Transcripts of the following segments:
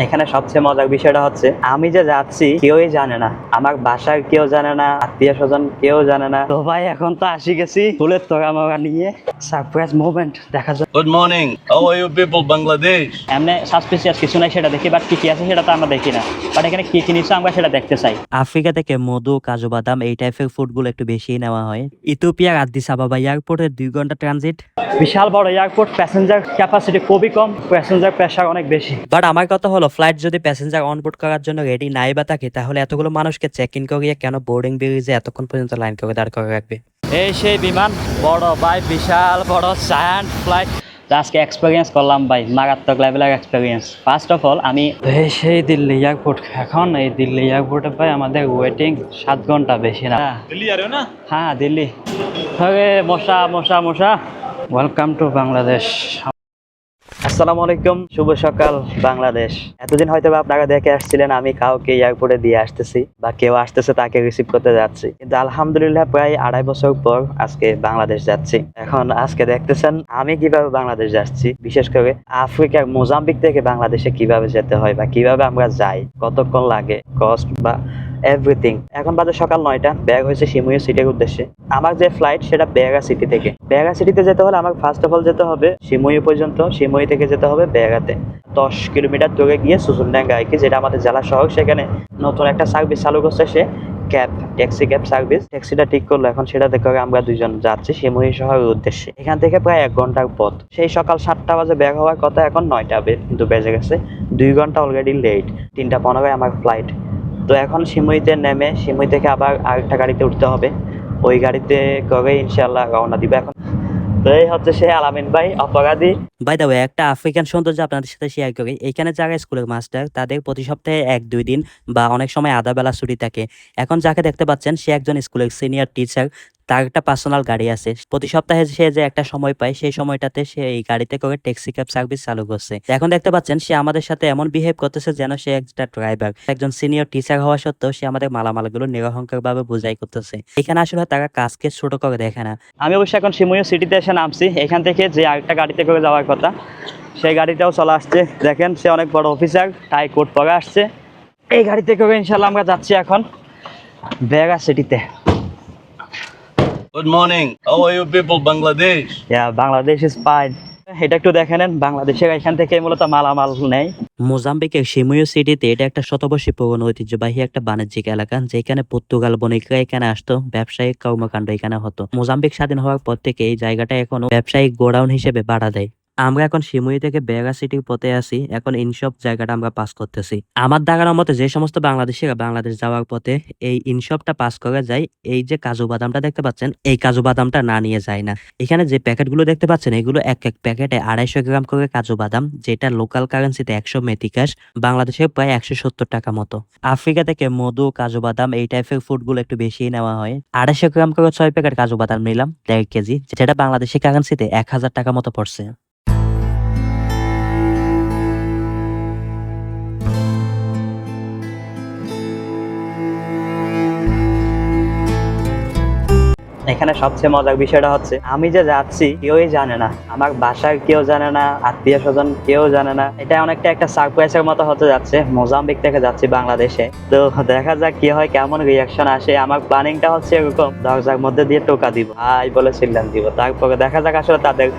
এখানে সবচেয়ে মজার বিষয়টা হচ্ছে আমি যে যাচ্ছি কেউই জানে না, আমার বাসার কেউ জানে না, আত্মীয় স্বজন কেউ জানে না। তো ভাই এখন তো আসি গেছি ফুলের তোড়া মোড়া নিয়ে সারপ্রাইজ মুভমেন্ট দেখা যায়। Good morning. How are you people, Bangladesh? এমনি সাসপিসিয়াস কিছু নাই সেটা দেখি, বাট কি কি আছে সেটা তো আমরা দেখি না, বাট এখানে কি কি নিচ্ছে আমরা সেটা দেখতে চাই। আফ্রিকা থেকে মধু, কাজু বাদাম এই টাইপের ফুডগুলো একটু বেশি নেওয়া হয়। ইথিওপিয়ার আদিস আবাবা এয়ারপোর্টের 2 ঘন্টা ট্রানজিট। বিশাল বড় এয়ারপোর্ট, প্যাসেঞ্জার ক্যাপাসিটি খুবই কম, প্যাসেঞ্জার প্রেশার অনেক বেশি। বাট আমার কথা হলো ফ্লাইট যদি প্যাসেঞ্জার অনবোর্ড করার জন্য রেডি নাই বা থাকে, তাহলে এতগুলো মানুষকে চেক ইন করিয়ে কেন বোর্ডিং ব্রিজে এতক্ষণ পর্যন্ত লাইন করে দাঁড় করে রাখবে? এই সেই বিমান, বড় ভাই, বিশাল বড় জায়ান্ট ফ্লাইট। আজকে এক্সপিরিয়েন্স করলাম ভাই, মারাত্মক লেভেলের এক্সপিরিয়েন্স। ফার্স্ট অফ অল আমি সেই দিল্লি এয়ারপোর্ট, এখন এই দিল্লি এয়ারপোর্টে ভাই আমাদের ওয়েটিং 7 ঘন্টা, বেশি না। दिल्ली आ रहे हो ना? হ্যাঁ দিল্লি। আরে মশা মশা মশা। Welcome to Bangladesh. আসসালামু আলাইকুম, শুভ সকাল বাংলাদেশ। এতদিন হয়তো আপনারা দেখে আসছিলেন আমি কাউকে এয়ারপোর্টে দিয়ে আসতেছি বা কেউ আসতেছে তাকে রিসিভ করতে যাচ্ছি, কিন্তু আলহামদুলিল্লাহ প্রায় 2.5 বছর পর আজকে বাংলাদেশ যাচ্ছি। এখন আজকে দেখতেছেন আমি কিভাবে বাংলাদেশ যাচ্ছি, বিশেষ করে আফ্রিকার মোজাম্বিক থেকে বাংলাদেশে কিভাবে যেতে হয় বা কিভাবে আমরা যাই, কতক্ষণ লাগে, কস্ট বা এভরিথিং। এখন বাজে সকাল 9টা, ব্যাগ হয়েছে সিমুই সিটির উদ্দেশ্যে। আমার যে ফ্লাইট সেটা বেগা সিটি থেকে। বেগা সিটিতে যেতে হলে আমার ফার্স্ট অফ অল যেতে হবে সিমুই পর্যন্ত, সিমুই থেকে যেতে হবে বেগাতে। 10 কিলোমিটার দূরে গিয়ে সুসুনডাঙ্গা আইকি, যেটা আমাদের জেলা শহর, সেখানে নতুন একটা সার্ভিস চালু করছে সে ক্যাব, ট্যাক্সি ক্যাব সার্ভিস। ট্যাক্সিটা ঠিক করলো, এখন সেটাতে করে আমরা দুজন যাচ্ছি সিমুই শহরের উদ্দেশ্যে। এখান থেকে প্রায় 1 ঘন্টার পথ। সেই সকাল 7টা বাজে বের হওয়ার কথা, এখন 9টা কিন্তু বেজে গেছে। 2 ঘন্টা অলরেডি লেট। 3টা 15 আমার ফ্লাইট। তো এখন সিমুইতে নেমে সিমুই থেকে আবার আরেকটা গাড়িতে উঠতে হবে, ওই গাড়িতে করে ইনশাল্লাহ রওনা দিব এখন। তো এই হচ্ছে সে আলামিন ভাই, অপরাধী। বাই দ্য ওয়ে, একটা আফ্রিকান সৌন্দর্য আপনাদের সাথে শেয়ার করি। এখানে যারা স্কুলের মাস্টার তাদের প্রতি সপ্তাহে 1-2 দিন বা অনেক সময় আধা বেলা ছুটি থাকে। এখন যাকে দেখতে পাচ্ছেন সে একজন স্কুলের সিনিয়র টিচার, তার একটা পার্সোনাল গাড়ি আছে। প্রতি সপ্তাহে সে যে একটা সময় পায়, সেই সময়টাতে সে এই গাড়িতে করে ট্যাক্সি ক্যাব সার্ভিস চালু করছে। এখন দেখতে পাচ্ছেন সে আমাদের সাথে এমন বিহেভ করতেছে যেন সে একটা ড্রাইভার। একজন সিনিয়র টিচার হওয়া সত্ত্বেও সে আমাদের মালামালগুলো নিরহংকার ভাবে বোঝাই করতেছে। এখানে আসলে তারা কাজকে ছোট করে দেখে না। আমি অবশ্য এখন সিমুই সিটিতে এসে নামছি। এখান থেকে যে আরেকটা গাড়িতে করে যাওয়ার কথা, সেই গাড়িটাও চলে আসছে। দেখেন সে অনেক বড় অফিসার, টাই কোট পরে আসছে। এই গাড়িতে করে ইনশাল্লাহ আমরা যাচ্ছি এখন বেগা সিটিতে। Good morning. How are you people, Bangladesh? Bangladesh is fine. এটা একটু দেখে নেন, বাংলাদেশের এখান থেকে মূলত মালামাল নেই। মোজাম্বিকের সিমুই সিটিতে এটা একটা শতবর্ষী পুরনো ঐতিহ্যবাহী একটা বাণিজ্যিক এলাকা, যেখানে পর্তুগাল বণিকরা এখানে আসতো, ব্যবসায়িক কর্মকাণ্ড এখানে হতো। মোজাম্বিক স্বাধীন হওয়ার পর থেকে এই জায়গাটা এখনো ব্যবসায়িক গোডাউন হিসেবে ভাড়া দেয়। আমরা এখন সিমুই থেকে বেগা সিটির পথে আছি। এখন ইনশপ জায়গাটা আমরা পাস করতেছি। আমার দাঁড়ানোর মতে যে সমস্ত বাংলাদেশিরা বাংলাদেশ যাওয়ার পথে এই ইনশপটা পাস করে যায়, এই যে কাজু বাদামটা দেখতে পাচ্ছেন, এই কাজু বাদামটা না নিয়ে যায় না। এখানে যে প্যাকেটগুলো দেখতে পাচ্ছেন, এগুলো এক এক প্যাকেটে 250 গ্রাম করে কাজু বাদাম, যেটা লোকাল কারেন্সিতে 100 মেথিকাশ, বাংলাদেশে প্রায় 170 টাকা মতো। আফ্রিকা থেকে মধু, কাজু বাদাম এই টাইপের ফুডগুলো একটু বেশি নেওয়া হয়। 250 গ্রাম করে 6 প্যাকেট কাজু বাদাম নিলাম, 1.5 কেজি, যেটা বাংলাদেশি কারেন্সিতে 1000 টাকা মতো পড়ছে। এখানে সবচেয়ে মজার বিষয়টা হচ্ছে আমি যে যাচ্ছি কেউই জানে না, আমার বাসার কেউ জানে না, আত্মীয় স্বজন কেউ জানে না। এটা অনেকটা একটা সারপ্রাইজের মতো হতে যাচ্ছে। মোজাম্বিক থেকে যাচ্ছি বাংলাদেশে, তো দেখা যাক কি হয়, কেমন রিয়াকশন আসে। আমার প্ল্যানিংটা হচ্ছে এরকম, দরজার মধ্যে দিয়ে টোকা দিব, হাই বলে চিল্লান দিব, তারপরে দেখা যাক আসলে তাদের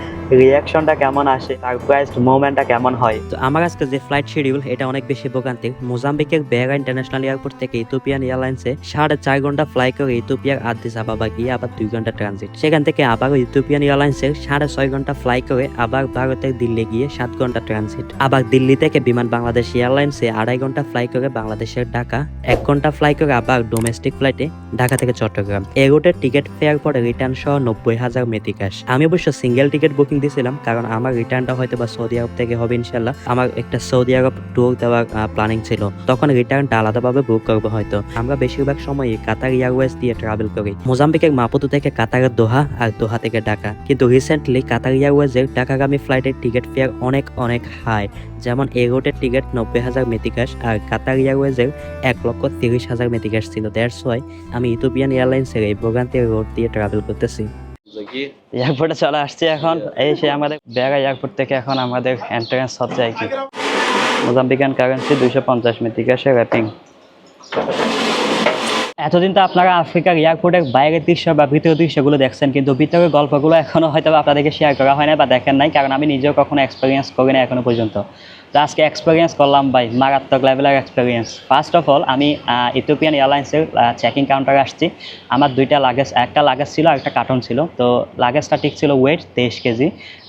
রিয়াকশনটা কেমন আসে, সারপ্রাইজড মোমেন্টটা কেমন হয়। তো আমার আজকে যে ফ্লাইট শিডিউল এটা অনেক বেশি ভোগান্তিক। মোজাম্বিকের বেগা ইন্টারন্যাশনাল এয়ারপোর্ট থেকে ইথিওপিয়ান এয়ারলাইন্সে 4.5 ঘন্টা ফ্লাই করে ইথিওপিয়ার আদিস আবাবা গিয়ে আবার 2 ঘন্টা ট্রানজিট। সেখান থেকে আবার ইথিওপিয়ান এয়ারলাইন্সের 6.5 ঘন্টা ফ্লাই করে আবার ভারতের দিল্লি গিয়ে 7 ঘন্টা ট্রানজিট। আবার দিল্লি থেকে বিমান বাংলাদেশ এয়ারলাইন্সে 2.5 ঘন্টা ফ্লাই করে বাংলাদেশের ঢাকা, 1 ঘন্টা ফ্লাই করে আবার ডোমেস্টিক ফ্লাইটে ঢাকা থেকে চট্টগ্রাম। এই রুটের টিকিট ফেয়ার পরে রিটার্ন সহ 90,000 মেথিকাশ। আমি অবশ্য সিঙ্গেল টিকিট বুকিং দিয়েছিলাম, কারণ আমার রিটার্নটা হয়তো বা সৌদি আরব থেকে হবে ইনশাল্লাহ। আমার একটা সৌদি আরব ট্যুর দেওয়ার প্ল্যানিং ছিল, তখন রিটার্নটা আলাদাভাবে বুক করবো হয়তো। আমরা বেশিরভাগ সময় কাতার এয়ারওয়েজ দিয়ে ট্রাভেল করি, মোজাম্বিকের মাপুতো থেকে কাতারের দোহা আর দোহা থেকে ঢাকা। কিন্তু রিসেন্টলি কাতার এয়ারওয়েজের ঢাকাগামী ফ্লাইটের টিকিট ফেয়ার অনেক অনেক হাই। যেমন এই রুটের টিকিট 90,000 মেথিকাশ আর কাতার এয়ারওয়েজের 1,30,000 মেথিকাশ ছিল। দ্যাটস ওয়াই আমি ইথিওপিয়ান এয়ারলাইন্সের এই ভোগান্তির রুট দিয়ে ট্রাভেল করতেছি। এয়ারপোর্টে চলে আসছি এখন। এই সে আমাদের বেগা এয়ারপোর্ট থেকে এখন আমাদের এন্ট্রান্স হচ্ছে আর কি। মোজাম্বিকান কারেন্সি 250 মেথিকাশে র্যাপিং। এতদিন তো আপনারা আফ্রিকার এয়ারপোর্টের বাইরের দৃশ্য বা ভিতরের দৃশ্যগুলো দেখছেন, কিন্তু ভিতরের গল্পগুলো এখনও হয়তো আপনাদেরকে শেয়ার করা হয় না বা দেখেন নাই, কারণ আমি নিজেও কখনো এক্সপিরিয়েন্স করি না এখনো পর্যন্ত। তো আজকে এক্সপিরিয়েন্স করলাম ভাই, মারাত্মক লেভেলের এক্সপিরিয়েন্স। ফার্স্ট অফ অল আমি ইথিওপিয়ান এয়ারলাইন্সের চেকিং কাউন্টারে আসছি। আমার দুইটা লাগেজ, একটা লাগেজ ছিল আর একটা কার্টন ছিল। তো লাগেজটা ঠিক ছিল ওয়েট 23 কেজি,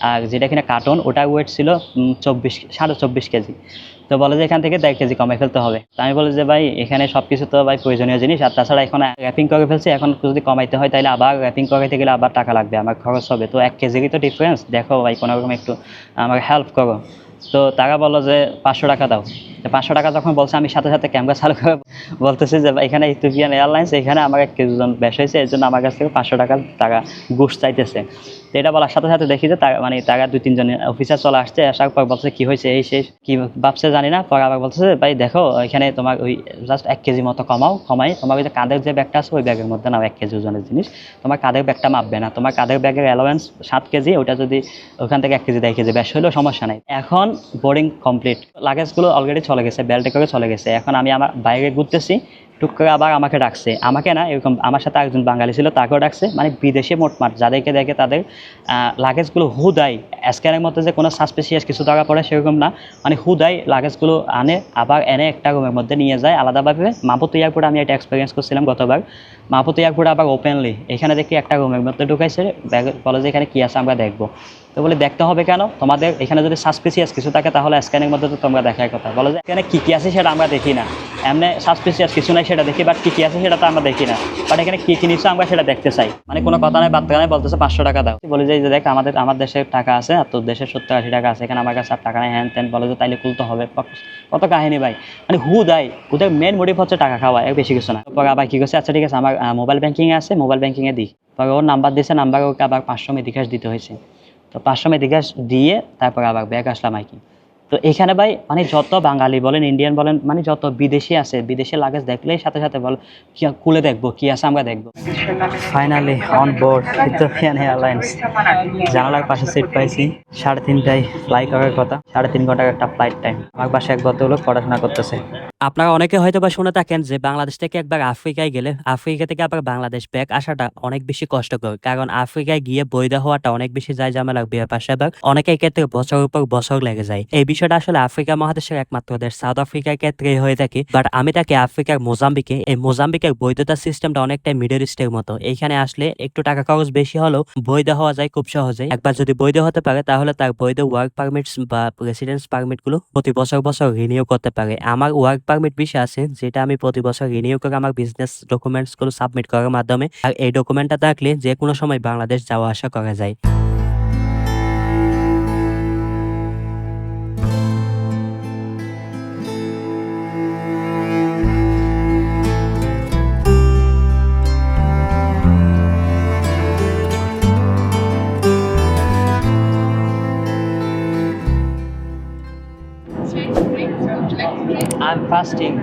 আর যেটা কিনা কার্টন ওটার ওয়েট ছিল 24 কেজি। তো বলে যে এখান থেকে 1.5 কেজি কমে ফেলতে হবে। তো আমি বলি যে ভাই এখানে সব কিছু তো ভাই প্রয়োজনীয় জিনিস, আর তাছাড়া এখন র্যাপিং করে ফেলছি, এখন যদি কমাইতে হয় তাহলে আবার র্যাপিং করাইতে গেলে আবার টাকা লাগবে, আমার খরচ হবে। তো 1 কেজিরই তো ডিফারেন্স, দেখো ভাই কোনো রকম একটু আমার হেল্প করো। তো তারা বললো যে 500 টাকা দাও। তো 500 টাকা যখন বলছে, আমি সাথে সাথে ক্যামেরা চালু করে বলতেছি যে এখানে ইথিওপিয়ান এয়ারলাইন্স, এখানে আমার 1 কেজি ওজন বেশ হয়েছে, এর জন্য আমার কাছ থেকে 500 টাকা তারা ঘুষ চাইতেছে। তো এটা বলার সাথে সাথে দেখি যে তারা 2-3 জন অফিসার চলে আসছে, আসার পর বলছে কি হয়েছে, এই শেষ কি ভাবছে জানি না। পরে আবার বলছে ভাই দেখো এখানে তোমার ওই জাস্ট 1 কেজি মতো কমাই তোমার ওই যে কাঁধের যে ব্যাগটা আছে ওই ব্যাগের মধ্যে নাও 1 কেজি ওজনের জিনিস, তোমার কাঁধের ব্যাগটা মাপবে না, তোমার কাঁধের ব্যাগের অ্যালাওয়েন্স 7 কেজি, ওটা যদি ওখান থেকে 1 কেজি 1.5 কেজি বেশ হলেও সমস্যা নাই। এখন বোর্ডিং কমপ্লিট, লাগেজগুলো অলরেডি চলে গেছে, বেল্টে করে চলে গেছে। এখন আমি আমার বাইরে ঘুরতেছি, টুক করে আবার আমাকে ডাকছে, আমাকে না এরকম আমার সাথে একজন বাঙালি ছিল তাকেও ডাকছে, মানে বিদেশে মোটমাট যাদেরকে দেখে তাদের লাগেজগুলো হুদাই স্ক্যানের মধ্যে যে কোনো সাসপিসিয়াস কিছু ধরা পড়ে সেরকম না, মানে হুদাই লাগেজগুলো আনে, আবার এনে একটা রুমের মধ্যে নিয়ে যায় আলাদাভাবে। মাপুতো এয়ারপোর্টে আমি এটা এক্সপিরিয়েন্স করছিলাম গতবার। মাপুতো এয়ারপোর্টে আবার ওপেনলি এখানে দেখি একটা রুমের মধ্যে ঢুকাইছে, ব্যাগ বলে যে এখানে কী আছে আমরা দেখবো। তো বলে দেখতে হবে কেন, তোমাদের এখানে যদি সাসপিসিয়াস কিছু থাকে তাহলে স্ক্যানের মধ্যে তো তোমরা দেখার কথা। বলে যে এখানে কী কী আছে সেটা আমরা দেখি না, এমনি সাসপিসিয়াস কিছু নাই সেটা দেখি, বাট কী কী আছে সেটা তো আমরা দেখি না, বাট এখানে কী কী নিচ্ছে আমরা সেটা দেখতে চাই। মানে কোনো কথা নাই বার্তা নাই, বলতেছে 500 টাকা দাও। বলে যে এই যে দেখ আমার দেশের টাকা আছে আর তোর দেশের 70-80 টাকা আছে, এখানে আমার কাছে আর টাকা নাই, হ্যান ত্যান। বলে যে তাইলে খুলতে হবে, কত কাহিনী ভাই। মানে ওদের মেন মোটিভ হচ্ছে টাকা খাওয়া, এর বেশি কিছু না। পরে আবার কী করছে, আচ্ছা ঠিক আছে আমার মোবাইল ব্যাঙ্কিংয়ে আছে, মোবাইল ব্যাঙ্কিংয়ে দিই। পরে ওর নাম্বার দিয়েছে, নাম্বার ওকে আবার 500 মেথিকাশ দিতে হয়েছে। তো 500 মেথিকাশ দিয়ে তারপর আবার ব্যাগ আসলাম আর কি। তো এখানে ভাই মানে যত বাঙালি বলেন, ইন্ডিয়ান বলেন, মানে যত বিদেশি আছে, বিদেশি লাগেজ দেখলেই সাথে সাথে বল কি খুলে দেখবো কি আছে আমরা দেখবো। Finally on board Ethiopian airlines, জানালার পাশে সিট পাইছি। 3:30টায় ফ্লাই করার কথা, 3.5 ঘন্টার একটা ফ্লাইট টাইম। আমার পাশে এক ভদ্রলোক পড়াশোনা করতেছে। আপনারা অনেকে হয়তো বা শুনে থাকেন যে বাংলাদেশ থেকে একবার আফ্রিকায় গেলে আফ্রিকা থেকে আবার বাংলাদেশ ব্যাক আসাটা অনেক বেশি কষ্টকর, কারণ আফ্রিকায় গিয়ে বৈধ হওয়াটা অনেক বেশি যায় ঝামেলার ব্যাপার স্যাপার, অনেকের ক্ষেত্রে বছরের উপর বছর লেগে যায়। এই বিষয়টা আসলে আফ্রিকা মহাদেশের একমাত্র দেশ সাউথ আফ্রিকার ক্ষেত্রে হয়ে থাকে, বাট আমি তাকে আফ্রিকার মোজাম্বিকে, এই মোজাম্বিকের বৈধতা সিস্টেমটা অনেকটাই মিডল ইস্টের মতো। এইখানে আসলে একটু টাকা খরচ বেশি হলেও বৈধ হওয়া যায় খুব সহজে। একবার যদি বৈধ হতে পারে তাহলে তার বৈধ ওয়ার্ক পারমিটস বা রেসিডেন্স পারমিট গুলো প্রতি বছর বছর রিনিউ করতে পারে। আমার ওয়ার্ক পারমিট বিষয় আছে যেটা আমি প্রতি বছর রিনিউ করে আমার বিজনেস ডকুমেন্টস গুলো সাবমিট করার মাধ্যমে, আর এই ডকুমেন্টটা থাকলে যে কোনো সময় বাংলাদেশ যাওয়া আসা করা যায়। I'm fasting.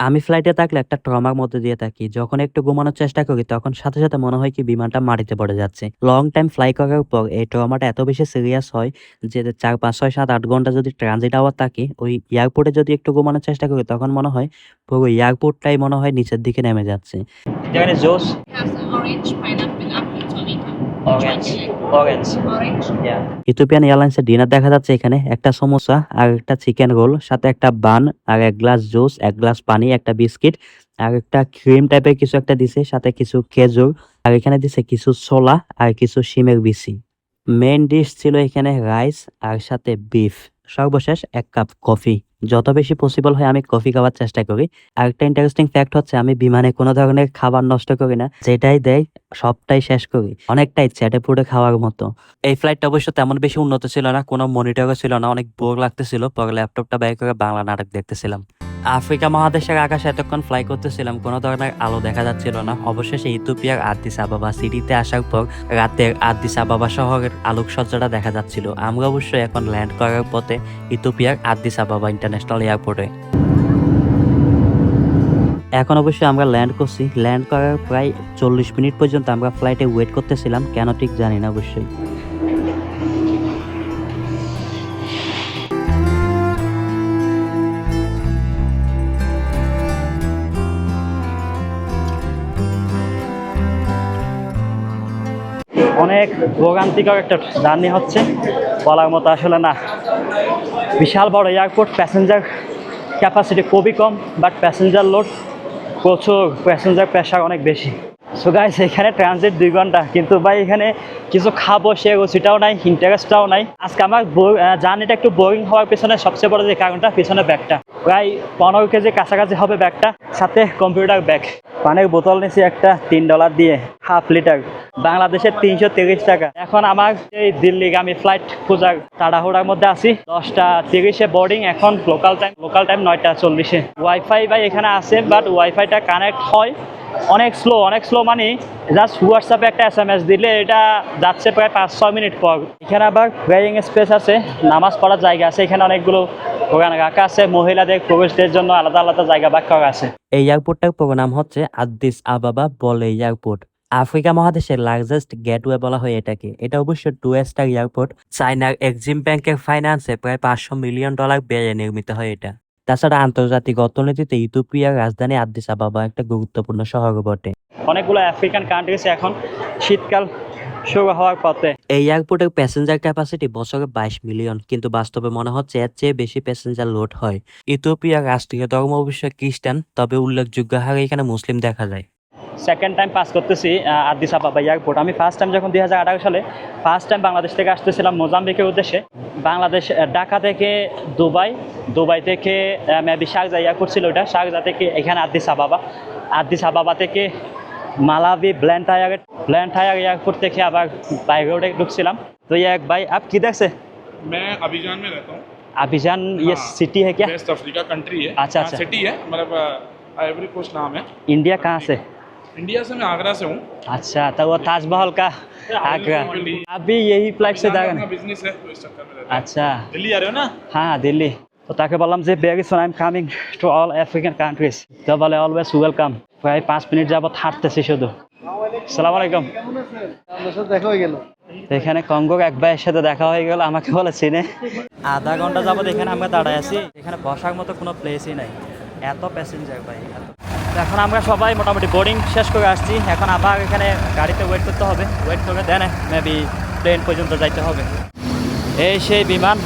আমি ফ্লাইটে থাকলে একটা ট্রমার মধ্যে দিয়ে থাকি, যখন একটু ঘুমানোর চেষ্টা করি তখন সাথে সাথে মনে হয় কি বিমানটা মাটিতে পড়ে যাচ্ছে। লং টাইম ফ্লাই করার পর এই ট্রমাটা এত বেশি সিরিয়াস হয় যে 4, 5, 6, 7, 8 ঘন্টা যদি ট্রানজিট আওয়ার থাকে, ওই এয়ারপোর্টে যদি একটু ঘুমানোর চেষ্টা করি তখন মনে হয় পুরো এয়ারপোর্টটাই মনে হয় নিচের দিকে নেমে যাচ্ছে। যেখানে জোস Has orange, pineapple, apple, tomato. Orange. Orange. Ethiopian এয়ারলাইন্সের ডিনার দেখা যাচ্ছে এখানে একটা সমোসা আর একটা চিকেন রোল, সাথে একটা বান আর 1 গ্লাস জুস, 1 গ্লাস পানি, একটা বিস্কিট আর একটা ক্রিম টাইপের কিছু একটা দিছে, সাথে কিছু খেজুর, আর এখানে দিছে কিছু ছোলা আর কিছু শিমের বিচি। মেইন ডিশ ছিল এখানে রাইস আর সাথে বিফ। সর্বশেষ 1 কাপ কফি। যত বেশি পসিবল হয় আমি কফি খাওয়ার চেষ্টা করি। আরেকটা ইন্টারেস্টিং ফ্যাক্ট হচ্ছে আমি বিমানে কোনো ধরনের খাবার নষ্ট করি না, যেটাই দেয় সবটাই শেষ করি, অনেকটাই চেটে পুটে খাওয়ার মতো। এই ফ্লাইটটা অবশ্য তেমন বেশি উন্নত ছিল না, কোনো মনিটরও ছিল না, অনেক বোর লাগতেছিল। পরে ল্যাপটপটা বের করে বাংলা নাটক দেখতেছিলাম। আফ্রিকা মহাদেশের আকাশে এতক্ষণ ফ্লাই করতেছিলাম, কোনো ধরনের আলো দেখা যাচ্ছিল না। অবশেষে ইথিওপিয়ার আদিস আবাবা সিটিতে আসার পর রাতের আদিস আবাবা শহরের আলোকসজ্জাটা দেখা যাচ্ছিল। আমরা অবশ্যই এখন ল্যান্ড করার পথে ইথিওপিয়ার আদিস আবাবা ইন্টারন্যাশনাল এয়ারপোর্টে। এখন অবশ্যই আমরা ল্যান্ড করছি। ল্যান্ড করার প্রায় 40 মিনিট পর্যন্ত আমরা ফ্লাইটে ওয়েট করতেছিলাম, কেন ঠিক জানি না অবশ্যই। অনেক ভোগান্তিকর একটা জার্নি হচ্ছে, বলার মতো আসলে না। বিশাল বড় এয়ারপোর্ট, প্যাসেঞ্জার ক্যাপাসিটি খুবই কম, বাট প্যাসেঞ্জার লোড প্রচুর, প্যাসেঞ্জার প্রেশার অনেক বেশি। সো গাইস, এখানে ট্রানজিট 2 ঘন্টা, কিন্তু ভাই এখানে কিছু খাবো সে রুচিটাও নাই, ইন্টারেস্টটাও নাই। আজকে আমার জার্নিটা একটু বোরিং হওয়ার পিছনে সবচেয়ে বড় যে কারণটা, পিছনে ব্যাগটা প্রায় 15 কেজি কাছাকাছি হবে ব্যাগটা, সাথে কম্পিউটার ব্যাগ। পানির বোতল নিয়েছি একটা $3 দিয়ে, হাফ লিটার, বাংলাদেশের 330 টাকা। এখন আমার এই দিল্লিগামী ফ্লাইট খোঁজার তাড়াহুড়ার মধ্যে আছি। 10:30 বোর্ডিং, এখন লোকাল টাইম 9:40। ওয়াইফাই ভাই এখানে আছে, বাট ওয়াইফাইটা কানেক্ট হয় অনেক স্লো মানে জাস্ট হোয়াটসঅ্যাপে একটা SMS দিলে এটা যাচ্ছে প্রায় 5-6 মিনিট পর। এখানে আবার প্রেয়িং স্পেস আছে, নামাজ পড়ার জায়গা আছে, এখানে অনেকগুলো ওখানে রাখা আছে, মহিলাদের পুরুষদের জন্য আলাদা আলাদা জায়গা ভাগ করা আছে। এই এয়ারপোর্টটার পুরো নাম হচ্ছে আদ্দিস আবাবা বলে এয়ারপোর্ট। আফ্রিকা মহাদেশের লার্জেস্ট গেটওয়ে বলা হয় এটাকে। এটা অবশ্য 2 স্টার এয়ারপোর্ট। চায়নার এক্সিম ব্যাংকের ফাইন্যান্সে প্রায় $500 মিলিয়ন ব্যয়ে নির্মিত হয় এটা। তাছাড়া আন্তর্জাতিক অর্থনীতিতে ইথিওপিয়ার রাজধানী আদ্দিস আবাবা একটা গুরুত্বপূর্ণ শহর বটে। অনেকগুলো আফ্রিকান কান্ট্রিজ এখন শীতকাল শুরু হওয়ার পথে। এই এয়ারপোর্টের প্যাসেঞ্জার ক্যাপাসিটি বছরে 22 মিলিয়ন, কিন্তু বাস্তবে মনে হচ্ছে এর চেয়ে বেশি প্যাসেঞ্জার লোড হয়। ইথিওপিয়ার রাষ্ট্রীয় ধর্ম অবশ্য খ্রিস্টান, তবে উল্লেখযোগ্য হারে এখানে মুসলিম দেখা যায়। সেকেন্ড টাইম পাস করতেছি আদ্দিস আবাবা এয়ারপোর্ট। আমি ফার্স্ট টাইম যখন 2018 সালে ফার্স্ট টাইম বাংলাদেশ থেকে আসতেছিলাম মোজাম্বিকের উদ্দেশ্যে। বাংলাদেশ ঢাকা থেকে দুবাই থেকে মেবি শারজা এয়ারপোর্ট ছিল ওটা, শারজা থেকে এখানে আদ্দিস আবাবা থেকে মালাবি ব্ল্যান্টায়ার এয়ারপোর্ট থেকে আবার বাই রোডে ঢুকছিলাম। তো এক ভাই আপ কি দেখছে? मैं अबिजान में रहता हूँ। अभिजान ये हाँ। सिटी है क्या? वेस्ट अफ्रीका कंट्री है। अच्छा, हाँ, अच्छा। सिटी है, मतलब आइवरी कोस्ट नाम है। इंडिया कहाँ से? इंडिया से मैं आगरा से हूँ। अच्छा, तो वो ताजमहल का आगरा। दिल्ली। अभी यही फ्लाइट से अबिजान जाएगा अपना ना? बिजनेस है, तो इस चक्कर में रहता हूँ। अच्छा, दिल्ली आ रहे हो ना? हाँ दिल्ली। तो ताके বললাম যে very soon I'm coming to all African countries। তো বলে always welcome। প্রায় 5 মিনিট যাবত হাঁটতেছি শুধু। আসসালামু আলাইকুম। এখানে কঙ্গোর এক ভাইয়ের সাথে দেখা হয়ে গেল, আমাকে বলে চিনে। আধা ঘন্টা যাবত এখানে আমরা দাঁড়ায় আছি, এখানে বসার মতো কোনো প্লেসই নাই, এত প্যাসেঞ্জার ভাই। তো এখন আমরা সবাই মোটামুটি বোর্ডিং শেষ করে আসছি, এখন আবার এখানে গাড়িতে ওয়েট করতে হবে, ওয়েট করে দেন মেবি প্লেন পর্যন্ত যাইতে হবে। এই সেই বিমান,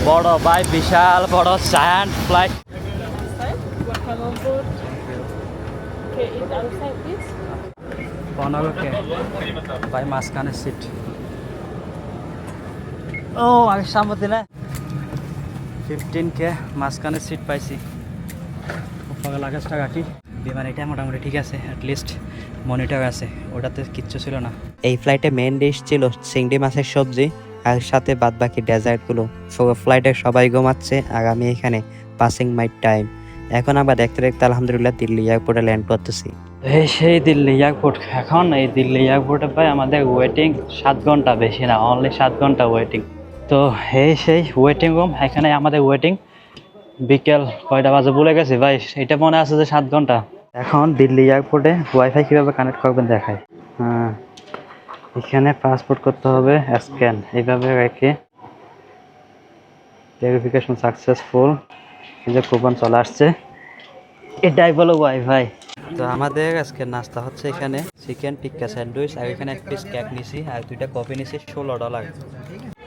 বড় ভাই, বিশাল বড় giant flight. Welcome on board. Okay, eat outside, please. 15 কে ভাই, মাঝখানে সিট। ও আমি সামনে না 15 কে মাঝখানে সিট পাইছি। উপরে লাগেজটা রাখি। বিমান এটা মোটামুটি ঠিক আছে, অ্যাটলিস্ট মনিটর আছে, ওটাতে কিচ্ছু ছিল না। এই ফ্লাইটে মেন ডিশ ছিল চিংড়ি মাছের সবজি আর সাথে বাদবাকি ডেজার্টগুলো। পুরো ফ্লাইটে সবাই ঘুমাচ্ছে আর আমি এখানে পাসিং মাই টাইম। এখন আমরা দেখতে দেখতে আলহামদুলিল্লাহ দিল্লি এয়ারপোর্টে ল্যান্ড করতেছি। এই সেই দিল্লি এয়ারপোর্ট। এখন এই দিল্লি এয়ারপোর্টে ভাই আমাদের ওয়েটিং 7 ঘন্টা, বেশি না, অনলি 7 ঘন্টা ওয়েটিং। তো এই সেই ওয়েটিং রুম, এখানে আমাদের ওয়েটিং বিকেল কয়টা বাজে ভুলে গেছি ভাই, এটা মনে আছে যে 7 ঘন্টা। এখন দিল্লি এয়ারপোর্টে ওয়াইফাই কীভাবে কানেক্ট করবেন দেখায়। হ্যাঁ, এখানে পাসপোর্ট করতে হবে, স্ক্যান এইভাবে রেখে ভেরিফিকেশন সাকসেসফুল, কিন্তু কুপন চলে আসছে, এটাই বলো ওয়াইফাই। তো আমাদের আজকে নাস্তা হচ্ছে এখানে চিকেন টিক্কা স্যান্ডউইচ, আর এখানে এক পিস কেক নিছি আর 2টা কফি নিছি, $16।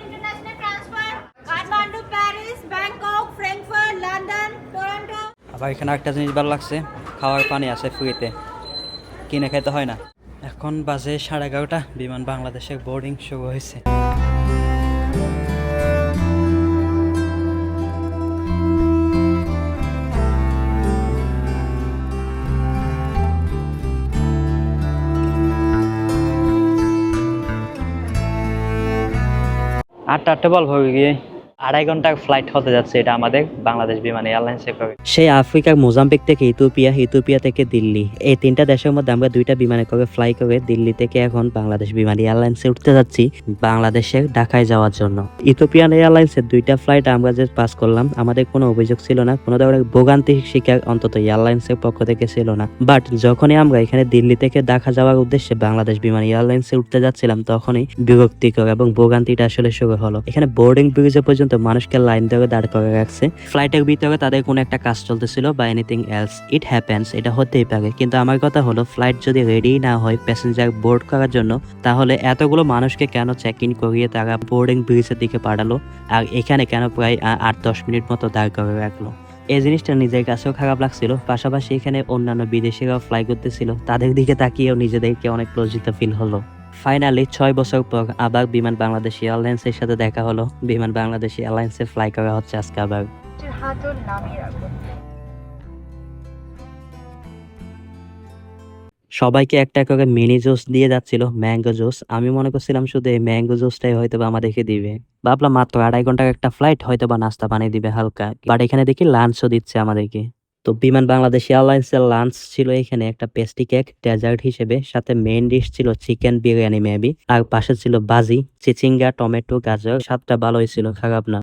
International transfer, Kathmandu, Paris, Bangkok, Frankfurt, London, Toronto. আবার এখানে একটা জিনিস ভালো লাগছে, খাওয়ার পানি আছে ফ্রিতে, কিনে খাইতে হয় না। এখন বাজে 11:30, বিমান বাংলাদেশের বোর্ডিং শুরু হয়েছে। আটটা বল হয়ে গিয়ে 2.5 ঘন্টার ফ্লাইট হতে যাচ্ছে, এটা আমাদের বাংলাদেশ বিমান এয়ারলাইন্সে করে। সেই আফ্রিকার মোজাম্বিক থেকে ইথিওপিয়া থেকে দিল্লি, এই 3টা দেশের মধ্যে আমরা 2টা বিমানে করে ফ্লাই করে দিল্লি থেকে এখন বাংলাদেশ বিমান এয়ারলাইন্সে উঠতে যাচ্ছি বাংলাদেশের ঢাকায় যাওয়ার জন্য। ইথিওপিয়ান এয়ারলাইন্সের 2টা ফ্লাইট আমরা যে পাস করলাম, আমাদের কোনো অভিযোগ ছিল না, কোনো ধরনের ভোগান্তি শিকার অন্তত এয়ারলাইন্সের পক্ষ থেকে ছিল না। বাট যখনই আমরা এখানে দিল্লি থেকে ঢাকা যাওয়ার উদ্দেশ্যে বাংলাদেশ বিমান এয়ারলাইন্সে উঠতে যাচ্ছিলাম, তখনই বিরক্তিকর এবং ভোগান্তিটা আসলে শুরু হলো। এখানে বোর্ডিং ব্রিজে পর্যন্ত পর্যন্ত মানুষকে লাইন ধরে দাঁড় করে রাখছে। ফ্লাইটের ভিতরে তাদের কোনো একটা কাজ চলতেছিল বা এনিথিং এলস, ইট হ্যাপেন্স, এটা হতেই পারে। কিন্তু আমার কথা হলো ফ্লাইট যদি রেডি না হয় প্যাসেঞ্জার বোর্ড করার জন্য, তাহলে এতগুলো মানুষকে কেন চেক ইন করিয়ে তারা বোর্ডিং ব্রিজের দিকে পাঠালো আর এখানে কেন প্রায় 8-10 মিনিট মতো দাঁড় করে রাখলো। এই জিনিসটা নিজের কাছেও খারাপ লাগছিল, পাশাপাশি এখানে অন্যান্য বিদেশিরাও ফ্লাই করতেছিল, তাদের দিকে তাকিয়েও নিজেদেরকে অনেক লজ্জিত ফিল হলো। ফাইনালি 6 বছর পর আবার বিমান বাংলাদেশ এয়ারলাইন্সের সাথে দেখা হলো। বিমান বাংলাদেশ এয়ারলাইন্সে ফ্লাই করা হচ্ছে আজকে আবার। হাতল নামিয়ে রাখুন। সবাইকে একটা করে মিনি জুস দিয়ে যাচ্ছিল, ম্যাঙ্গো জুস। আমি মনে করছিলাম শুধু এই ম্যাঙ্গো জুসটাই হয়তো বা আমাদেরকে দিবে, ভাবলাম মাত্র 2.5 ঘন্টার একটা ফ্লাইট, হয়তো বা নাস্তা বানিয়ে দিবে হালকা, বাট এখানে দেখি লাঞ্চও দিচ্ছে আমাদেরকে। তো বিমান বাংলাদেশ এয়ারলাইন্সের লাঞ্চ ছিল এখানে একটা পেস্ট্রি কেক ডেজার্ট হিসেবে, সাথে মেইন ডিশ ছিল চিকেন বিরিয়ানি মেবি, আর পাশে ছিল ভাজি, চিচিঙ্গা, টমেটো, গাজর। স্বাদটা ভালোই ছিল, খারাপ না।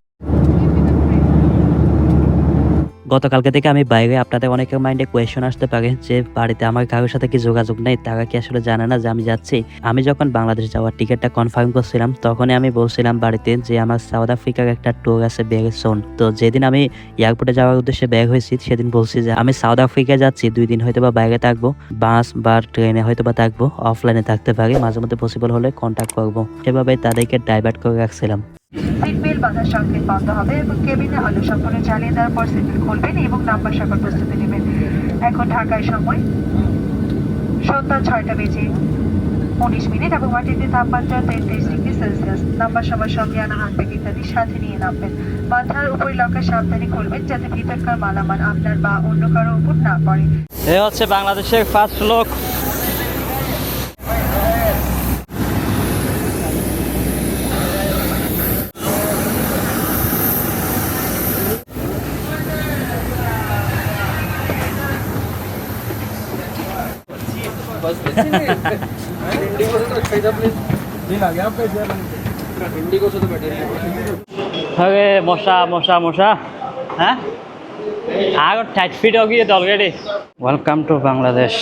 গতকালকে থেকে আমি বাইরে, আপনাদের অনেকের মাইন্ডে কোয়েশ্চন আসতে পারে যে বাড়িতে আমার কারোর সাথে কি যোগাযোগ নেই, তারা কি আসলে জানে না যে আমি যাচ্ছি। আমি যখন বাংলাদেশ যাওয়ার টিকিটটা কনফার্ম করছিলাম তখনই আমি বলছিলাম বাড়িতে যে আমার সাউথ আফ্রিকার একটা ট্যুর আছে বেরেসন। তো যেদিন আমি এয়ারপোর্টে যাওয়ার উদ্দেশ্যে বের হয়েছি সেদিন বলছি যে আমি সাউথ আফ্রিকায় যাচ্ছি, 2 দিন হয়তো বা বাইরে থাকবো, বাস বা ট্রেনে হয়তো বা থাকবো, অফলাইনে থাকতে পারি, মাঝে মধ্যে পসিবল হলে কন্ট্যাক্ট করবো। সেভাবে তাদেরকে ডাইভার্ট করে রাখছিলাম। সিট বেল্ট বাঁধার সংকেত বন্ধ হবে এবং কেবিনে আলো সম্পূর্ণ জ্বালিয়ে দেওয়ার পর সিট বেল্ট খুলবেন এবং নাম্বার সাফার প্রস্তুতি নেবেন। এখন ঢাকায় সময় সন্ধ্যা 6:19 এবং মাটিতে তাপমাত্রা 33 ডিগ্রি সেলসিয়াস। নাম্বার সবার সঙ্গে আনা হাতব্যাগ ইত্যাদি সাথে নিয়ে নামবেন। মাথার উপরে লকার সাবধানে খুলবেন যাতে ভিতরকার মালামাল আপনার বা অন্য কারো উপর না পড়ে। এ হচ্ছে বাংলাদেশের ফার্স্ট লোক। अरे मशा मशा मशा हाँ आग टाइट फिट हो गई already. Welcome to Bangladesh.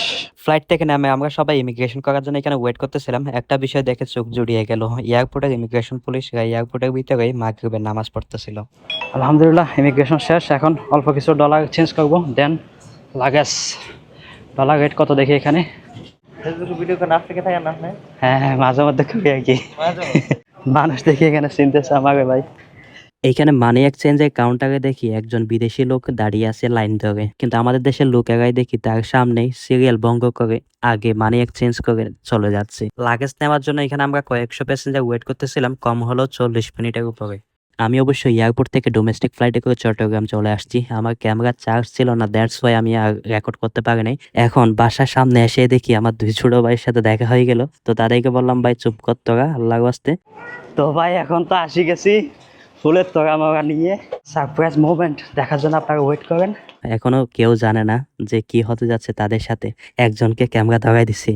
Flight থেকে নামে আমরা সবাই ইমিগ্রেশন করার জন্য এখানে ওয়েট করতেছিলাম। একটা বিষয় দেখে চোখ জুড়িয়ে গেল, এয়ারপোর্টের ইমিগ্রেশন পুলিশরা এয়ারপোর্টের ভিতরে মাগরিবের নামাজ পড়তেছিল। আলহামদুলিল্লাহ ইমিগ্রেশন শেষ, এখন অল্প কিছু ডলার চেঞ্জ করব, দেন লাগেজ। ডলার রেট কত দেখি এখানে। হ্যাঁ হ্যাঁ মাঝে মধ্যে করি আর কি, মানুষ দেখি এখানে চিনতেছে আমাকে ভাই। এইখানে মানি এক্সচেঞ্জের কাউন্টারে দেখি একজন বিদেশি লোক দাঁড়িয়ে আছে লাইন ধরে, কিন্তু আমাদের দেশের লোকেরাই দেখি তার সামনেই সিরিয়াল ভঙ্গ করে আগে মানি এক্সচেঞ্জ করে চলে যাচ্ছে। লাগেজ নেওয়ার জন্য এখানে আমরা কয়েকশো প্যাসেঞ্জার ওয়েট করতেছিলাম, কম হলো 40 মিনিটের উপরে। আমি অবশ্যই এয়ারপোর্ট থেকে ডোমেস্টিক ফ্লাইটে করে চট্টগ্রাম চলে আসছি। আমার ক্যামেরার চার্জ ছিল না, দ্যাটস ওয়াই আমি আর রেকর্ড করতে পারি নাই। এখন বাসার সামনে এসে দেখি আমার 2 ছোট ভাইয়ের সাথে দেখা হয়ে গেল। তো তাদেরকে বললাম ভাই চুপ কর তোরা, আল্লাহর ওয়াস্তে। তো ভাই এখন তো আসি গেছি ফুলের তোরা মারা নিয়ে, সারপ্রাইজ মুভমেন্ট দেখার জন্য আপনারা ওয়েট করেন। এখনো কেউ জানে না যে কি হতে যাচ্ছে তাদের সাথে। একজনকে ক্যামেরা ধরাই দিছি।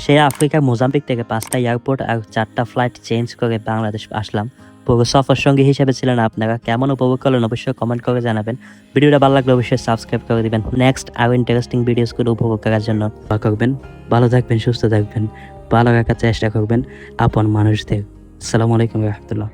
সে আফ্রিকার মোজাম্বিক থেকে 5টা এয়ারপোর্ট আর 4টা ফ্লাইট চেঞ্জ করে বাংলাদেশ আসলাম। পুরো সফর সঙ্গী হিসেবে ছিলেন আপনারা। কেমন উপভোগ করলেন অবশ্যই কমেন্ট করে জানাবেন। ভিডিওটা ভালো লাগলে অবশ্যই সাবস্ক্রাইব করে দিবেন নেক্সট আরো ইন্টারেস্টিং ভিডিওসগুলো উপভোগ করার জন্য। করবেন, ভালো থাকবেন, সুস্থ থাকবেন, ভালো রাখার চেষ্টা করবেন আপন মানুষদের। আসসালামু আলাইকুম রহমতুল্লাহ।